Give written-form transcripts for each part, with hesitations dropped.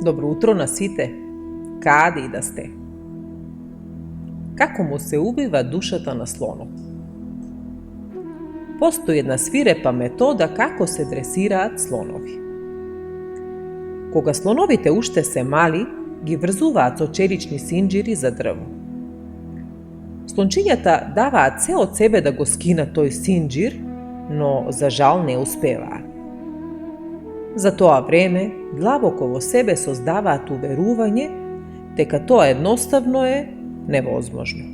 Dobro utro na сите, каде и да сте. Како му се убива душата на слонот? Постои една свирепа метода како се дресираат слонови. Кога слоновите уште се мали, ги врзуваат со черични синџири за дрво. Слончињата даваат се од себе да го скинат тој синџир, но за жал не успеваат. За тоа време, длабоко во себе создаваат уверување дека тоа едноставно е невозможно.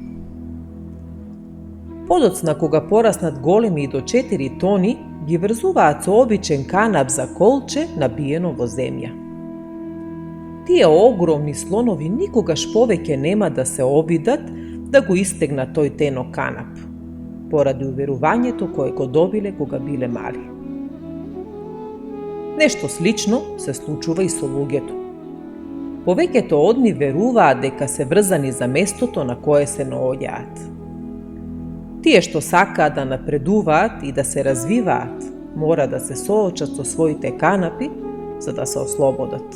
Подоцна, кога пораснат големи и до 4 тони, ги врзуваат со обичен канап за колче набиено во земја. Тие огромни слонови никогаш повеќе нема да се обидат да го истегнат тој тенок канап, поради уверувањето кое го добиле кога биле мали. Нешто слично се случува и со луѓето. Повеќето од нив веруваат дека се врзани за местото на кое се наоѓаат. Тие што сакаат да напредуваат и да се развиваат, мора да се соочат со своите канапи за да се ослободат.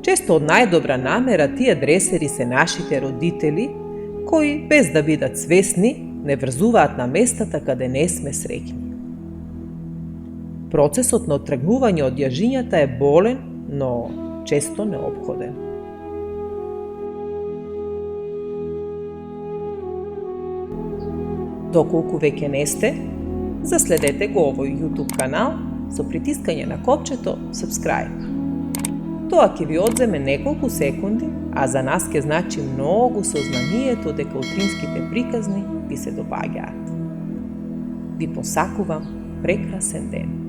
Често од најдобра намера тие дресери се нашите родители, кои без да бидат свесни, не врзуваат на местата каде не сме среќни. Процесот на оттргнување од јажињата е болен, но често неопходен. Доколку веќе не сте, заследете го овој YouTube канал со притискање на копчето Subscribe. Тоа ќе ви одземе неколку секунди, а за нас ќе значи многу со знанието дека утринските приказни ви се допаѓаат. Ви посакувам прекрасен ден.